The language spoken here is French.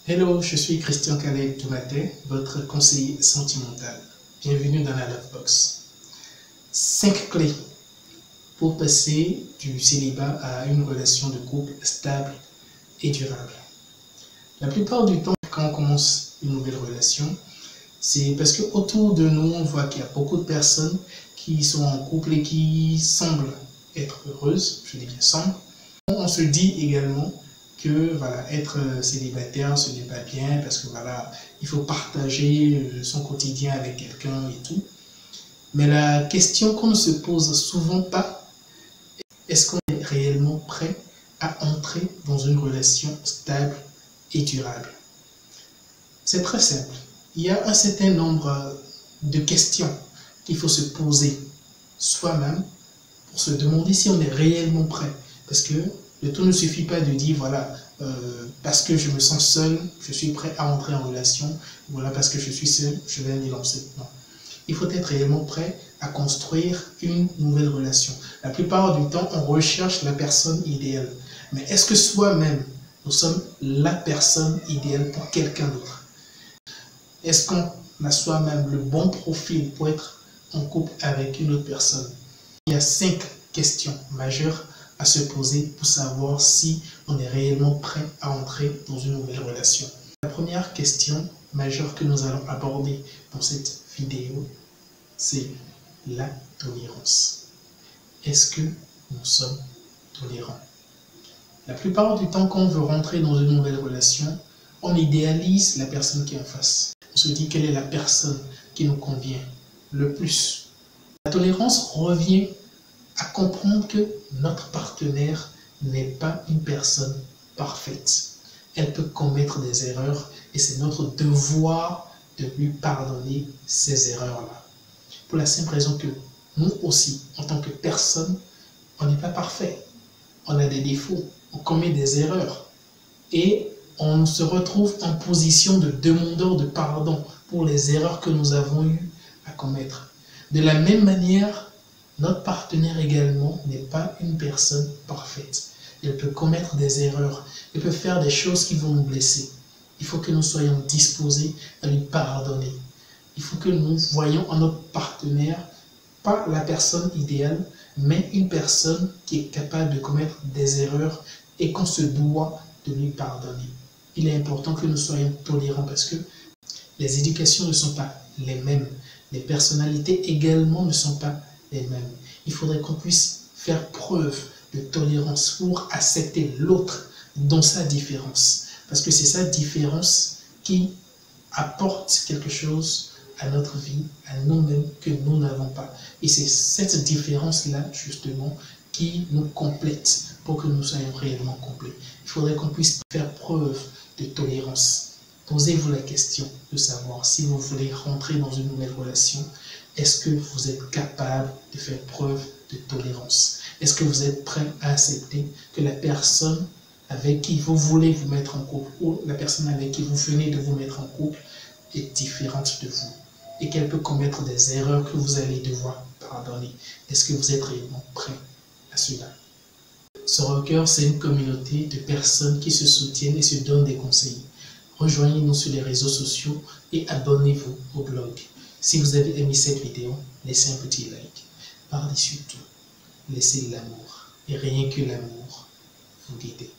Hello, je suis Christian Calais Toumaté, votre conseiller sentimental. Bienvenue dans la Lovebox. 5 clés pour passer du célibat à une relation de couple stable et durable. La plupart du temps, quand on commence une nouvelle relation, c'est parce qu'autour de nous, on voit qu'il y a beaucoup de personnes qui sont en couple et qui semblent être heureuses, je dis bien semblent. On se dit également que voilà, être célibataire, ce n'est pas bien parce que voilà, il faut partager son quotidien avec quelqu'un et tout. Mais la question qu'on ne se pose souvent pas, est-ce qu'on est réellement prêt à entrer dans une relation stable et durable? C'est très simple. Il y a un certain nombre de questions qu'il faut se poser soi-même pour se demander si on est réellement prêt. Parce que le tout ne suffit pas de dire, voilà, parce que je me sens seul, je suis prêt à entrer en relation, voilà, parce que je suis seul, je vais m'y lancer. Non. Il faut être réellement prêt à construire une nouvelle relation. La plupart du temps, on recherche la personne idéale. Mais est-ce que soi-même, nous sommes la personne idéale pour quelqu'un d'autre? Est-ce qu'on a soi-même le bon profil pour être en couple avec une autre personne? Il y a 5 questions majeures à se poser pour savoir si on est réellement prêt à entrer dans une nouvelle relation. La première question majeure que nous allons aborder dans cette vidéo, c'est la tolérance. Est-ce que nous sommes tolérants? La plupart du temps, quand on veut rentrer dans une nouvelle relation, on idéalise la personne qui est en face. On se dit quelle est la personne qui nous convient le plus. La tolérance revient à comprendre que notre partenaire n'est pas une personne parfaite. Elle peut commettre des erreurs et c'est notre devoir de lui pardonner ces erreurs-là. Pour la simple raison que nous aussi, en tant que personne, on n'est pas parfait. On a des défauts, on commet des erreurs et on se retrouve en position de demandeur de pardon pour les erreurs que nous avons eues à commettre. De la même manière, notre partenaire également n'est pas une personne parfaite. Elle peut commettre des erreurs, elle peut faire des choses qui vont nous blesser. Il faut que nous soyons disposés à lui pardonner. Il faut que nous voyions en notre partenaire pas la personne idéale, mais une personne qui est capable de commettre des erreurs et qu'on se doit de lui pardonner. Il est important que nous soyons tolérants parce que les éducations ne sont pas les mêmes. Les personnalités également ne sont pas les mêmes. Il faudrait qu'on puisse faire preuve de tolérance pour accepter l'autre dans sa différence. Parce que c'est sa différence qui apporte quelque chose à notre vie, à nous-mêmes, que nous n'avons pas. Et c'est cette différence-là, justement, qui nous complète pour que nous soyons réellement complets. Il faudrait qu'on puisse faire preuve de tolérance. Posez-vous la question de savoir si vous voulez rentrer dans une nouvelle relation, est-ce que vous êtes capable de faire preuve de tolérance? Est-ce que vous êtes prêt à accepter que la personne avec qui vous voulez vous mettre en couple ou la personne avec qui vous venez de vous mettre en couple est différente de vous et qu'elle peut commettre des erreurs que vous allez devoir pardonner? Est-ce que vous êtes réellement prêt à cela? Soroker, c'est une communauté de personnes qui se soutiennent et se donnent des conseils. Rejoignez-nous sur les réseaux sociaux et abonnez-vous au blog. Si vous avez aimé cette vidéo, laissez un petit like. Par-dessus tout, laissez l'amour et rien que l'amour vous guider.